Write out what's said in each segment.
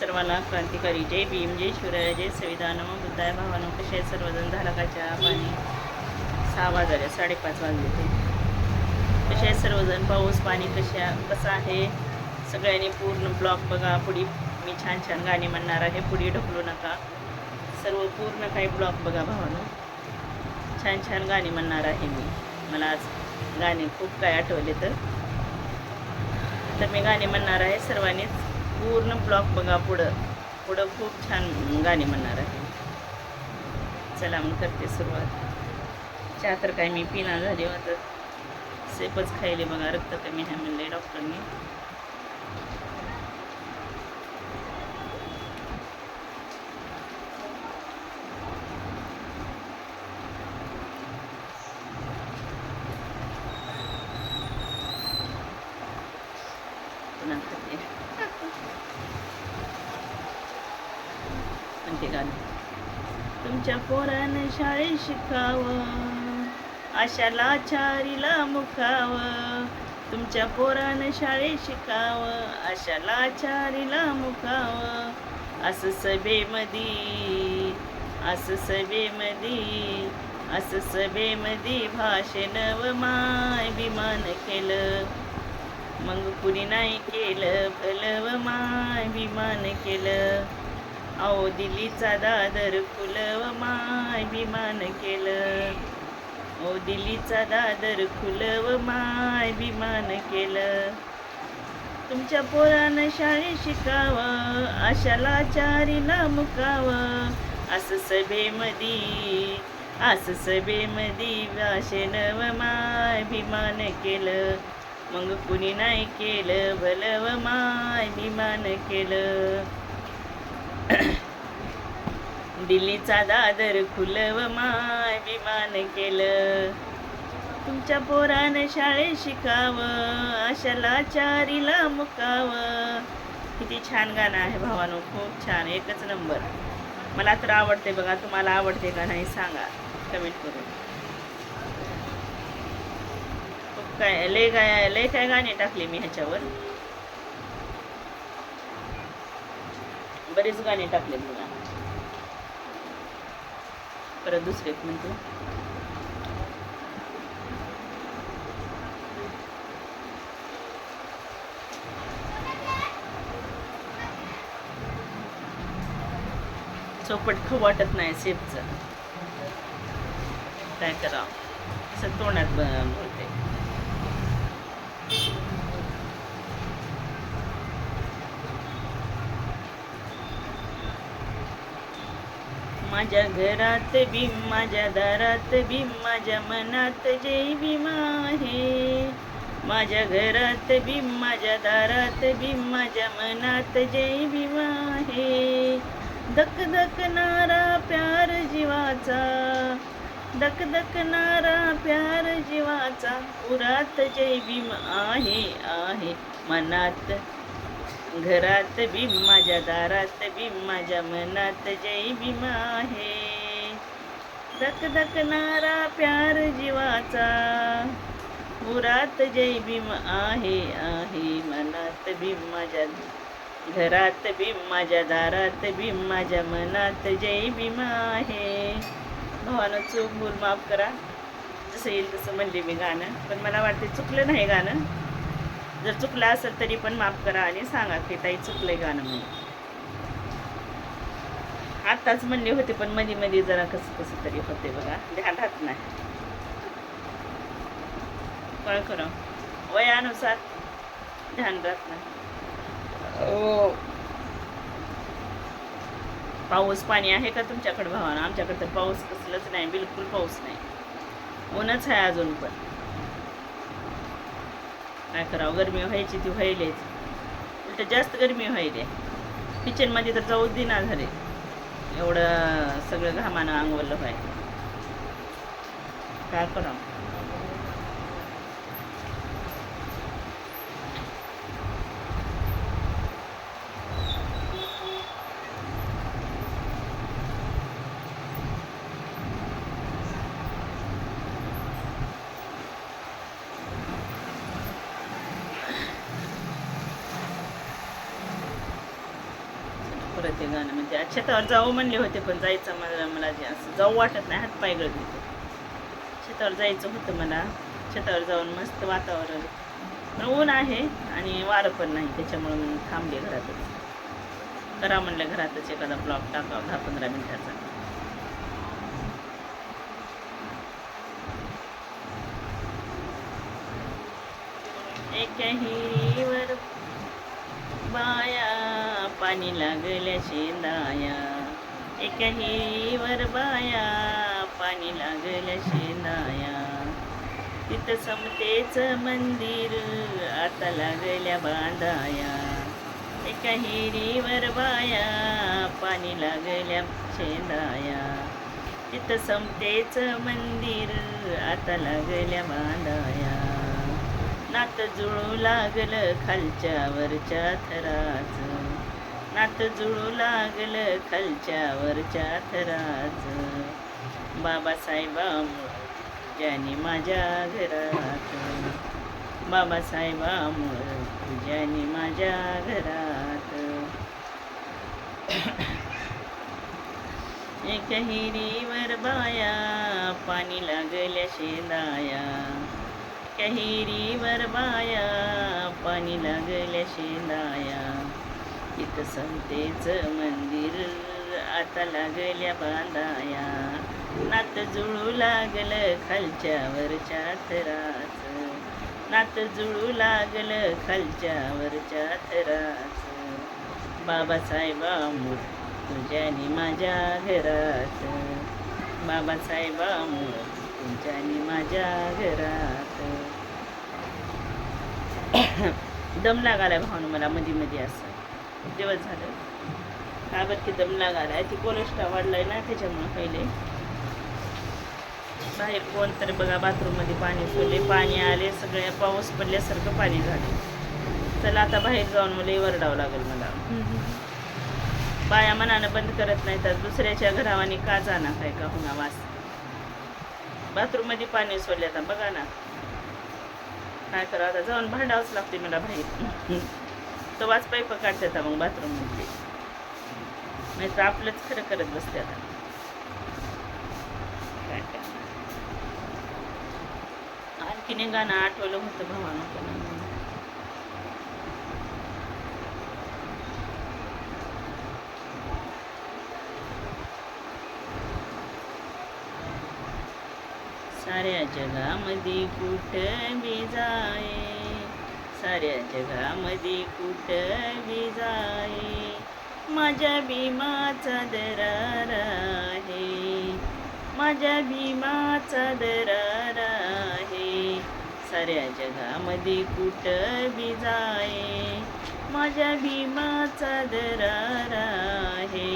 सर्वांना क्रांतिकारी जय भीम, जय शिवराय, जय संविधान, नमो बुद्धाय. भावानो, कसे आहेत सर्वजण? झाला का चहा पाणी? 6 वाजले, 5:30 वाजले ते. कसे आहेत सर्वजण? पाऊस पाणी कसं आहे? सगळ्यांनी पूर्ण ब्लॉग बघा. पुढे मी छान छान गाणी म्हणणार आहे, पुढे ढकलू नका. सर्व पूर्ण काही ब्लॉग बघा भावानो. छान छान गाणी म्हणणार आहे मी. मला आज गाणे खूप काय आठवले तर मी गाणी म्हणणार आहे. सर्वांनीच पूर्ण ब्लॉग बघा. पुढं खूप छान गाणी म्हणणार आहे. चला मग करते सुरुवात. चहा तर काय मी पिना झाली होतं, सेपच खायले बघा. रक्त कमी आहे म्हणले डॉक्टरनी. पुन्हा खाते म्हणते गाणं. तुमच्या पोरानं शाळेत शिकावं, अशा लाचारीला मुकावं. तुमच्या पोरानं शाळेत शिकावं, अशा लाचारीला मुकावं. असं सभेमधी भाषण व माय विमान केलं. मग कुणी नाही केलं भलं व माय विमान केलं. अहो दिल्लीचा दादर खुलव माय विमान केलं. ओ दिल्लीचा दादर खुलव माय विमान केलं. तुमच्या पोरानं शाळेत शिकावं, अशा लाचारीला मुकावं. असं सभेमधी भाषण व माय विमान केलं. मग कुणी नाही केलं भलं व माय विमान केलं. दिल्लीचा दादर खुलव माय विमान केलं. तुमच्या पोरानं शाळेत शिकावं, अशा लाचारीला मुकावं. किती छान गाणं आहे भावानो, खूप छान, एकच नंबर. मला तर आवडते बघा. तुम्हाला आवडते का नाही सांगा कमेंट करून. खूप काय लय काय गाणे टाकले मी ह्याच्यावर. बरेच गाणे टाकले बघा. परत दुसरे म्हणतो. चौपट खाऊ वाटत नाही सेपचं. काय करावं, असं तोंडात बोलते. माझ्या घरात भीम, माझ्या दारात भीम, माझ्या मनात जय भीम आहे. माझ्या घरात भीम, माझ्या दारात भीम, माझ्या मनात जय भीम आहे. धक धकणारा प्यार जीवाचा, धक धकणारा प्यार जीवाचा. उरात जय भीम आहे मनात. घरात भीम, माझ्या दारात भीम, माझ्या मनात जय भीम आहे. धक धकणारा प्यार जीवाचा. उरात जय भीम आहे मनात भीम, माझ्या घरात भीम, माझ्या दारात भीम, माझ्या मनात जय भीम आहे. भावानं चूक भूल माफ करा. जसं येईल तसं म्हणले मी गाणं, पण मला वाटते चुकलं नाही गाणं. जर चुकलं असेल तरी पण माफ करा आणि सांगा की ताई चुकलंय गाणं म्हणून. आत्ताच म्हणले होते पण मध्ये जरा कसं तरी होते बघा, ध्यान राहत नाही. कळ करा वयानुसार ध्यान राहत नाही. पाऊस पाणी आहे का तुमच्याकडे भावानं? आमच्याकडे तर पाऊस कसलंच नाही, बिलकुल पाऊस नाही. ऊनच आहे अजून पण. काय करावं, गरमी व्हायची ती व्हायलेच. उलट जास्त गरमी व्हायली. किचनमध्ये तर जाऊच दिना झाले, एवढं सगळं घामानं अंगवलं व्हायचं. काय करावं. परत ते गाणं म्हणजे आज शेतावर जाऊ म्हणले होते, पण जायचं मला जे असं जाऊ वाटत नाही, हातपाय गळत होते. शेतावर जायचं होतं मला, शेतावर जाऊन मस्त वातावरण, पण ऊन आहे आणि वारं पण नाही, त्याच्यामुळे मी थांबले घरातच. करा म्हणलं घरातच एखादा ब्लॉग टाकावा 10-15 मिनिटाचा. एका हिरीवर बाया पाणी लागल्या शेंदाया, एका हिरीवर बाया पाणी लागल्या शेंदाया, तिथं समतेच मंदिर आता लागल्या बांधाया. एका हिरीवर बाया पाणी लागल्या शेंदाया, तिथं समतेच मंदिर आता लागल्या बांधाया. नात जुळू लागलं खालच्या वरच्या थराचं, नात जुळू लागलं खालच्या वरच्या थराचं, बाबासाहेबामुळं ज्याने माझ्या घरात, बाबासाहेबामुळं ज्याने माझ्या घरात. एक हिरीवर बाया पाणी लागल्या शेंदाया, एका हिरीवर बाया पाणी लागल्या शेंदाया, इथं संतेच मंदिर आता लागल्या बांधाया. नात जुळू लागलं खालच्या वरच्या थराचं, नात जुळू लागलं खालच्या वरच्या थराचं, बाबासाहेबामुळं तुझ्यानी माझ्या घरात, बाबासाहेबामुळं तुझ्यानी माझ्या घरात. दम लागायला भावनं मला मध्ये मध्ये, असं दिवस झालं का बरं की दम लागायला, ती कोलेस्ट्रॉल वाढलाय ना त्याच्यामुळं. पहिले बाहेर कोण तर बघा बाथरूममध्ये पाणी सोडले, पाणी आले, सगळ्या पाऊस पडल्यासारखं पाणी झाले. चला आता बाहेर जाऊन मला वरडावं लागेल मला. बाया मनानं बंद करत नाही तर दुसऱ्याच्या घरावानी का जाणार काय का होणार वास. बाथरूममध्ये पाणी सोडले आता बघा ना, काय करा आता, जाऊन भांडावंच लागते मला बाहेर. तो वाच पाईप काढते आता मग बाथरूममध्ये, नाही तर आपलंच खरं करत बसते आता. काय करणार. आणखीन एक गाणं आठवलं होतं भावानं पण, साऱ्या जगामध्ये कुठं बी जाये, साऱ्या जगामध्ये कुठं बी जाये, माझ्या भीमाचा दरार आहे, माझ्या भीमाचा दरार आहे. साऱ्या जगामध्ये कुठं बी जाये, माझ्या भीमाचा दरार आहे.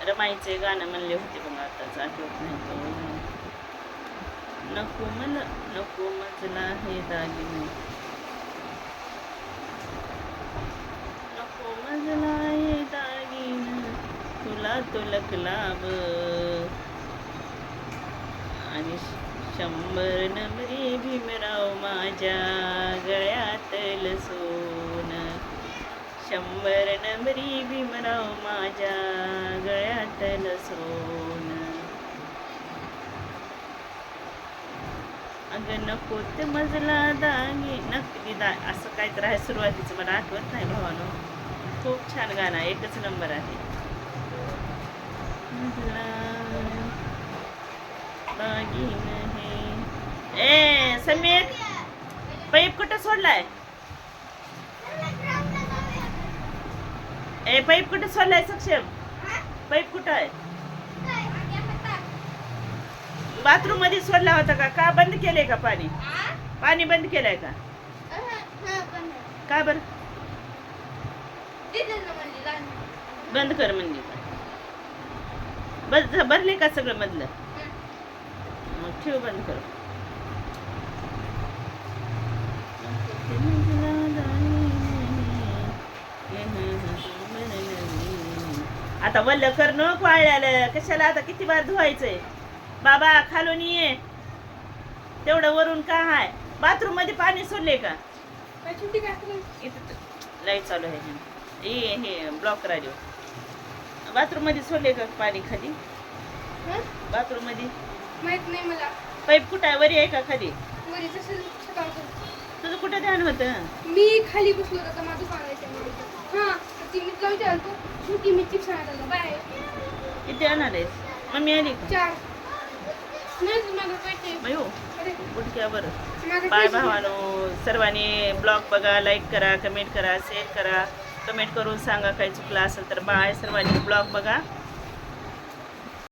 रमाईचे गाणं म्हणले होते बघा, आताच आठवत नाही तो. नको मला नको मजला हे दागिने, नको मजला हे दागिन, तुला तो लखलाब आणि 100 नंबरी भीमराव माझ्या गळ्यातलं सोनं, 100 नंबरी भीमराव माझ्या गळ्यातलं सोनं. अगं नको ते मजला दागी नकली असं काहीतरी आहे सुरुवातीचं, मला आठवत नाही भावानो. खूप छान गाणं, एकच नंबर आहे. मजला दागिन हे. ए समीर, पाईप कुठं सोडलाय? ए पाईप कुठं सोडलाय सक्षम? पाईप कुठं आहे? बाथरूम मध्ये सोडला होता का? का बंद केलंय का पाणी? पाणी बंद केलंय का? का बरं बंद कर म्हणजे बस भरले का सगळं मधलं? मग ठेव बंद कर. आता वल्ल कर नको वाळल्याला, कशाला आता किती बार धुवायचंय. बाबा खालून ये, तेवढं वरून का आहे. बाथरूम मध्ये पाणी सोडले का. इथं लाईट चालू आहे. हे ब्लॉक राहिलो. बाथरूम मध्ये सोडले का पाणी खाली. बाथरूम मध्ये माहित नाही मला. पाईप कुठं आहे, वरी आहे का खाली. वरीच तुझं कुठं ध्यान होतं. मी खाली बसलो होता माझं सांगायचं. हा ती मी लावते आणतो छोटी मी चिप्स आणायला बाय. किती आणणार आहेस. मम्मी आली का. 4 नाही माझं पैसे बायो अरे गुडक्यावर. माझं बाय पैसे. भावानो, सर्वांनी ब्लॉग बघा, लाईक करा, कमेंट करा, शेअर करा. कमेंट करून सांगा काही चुकलं असेल तर. बाय सर्वांनी ब्लॉग बघा.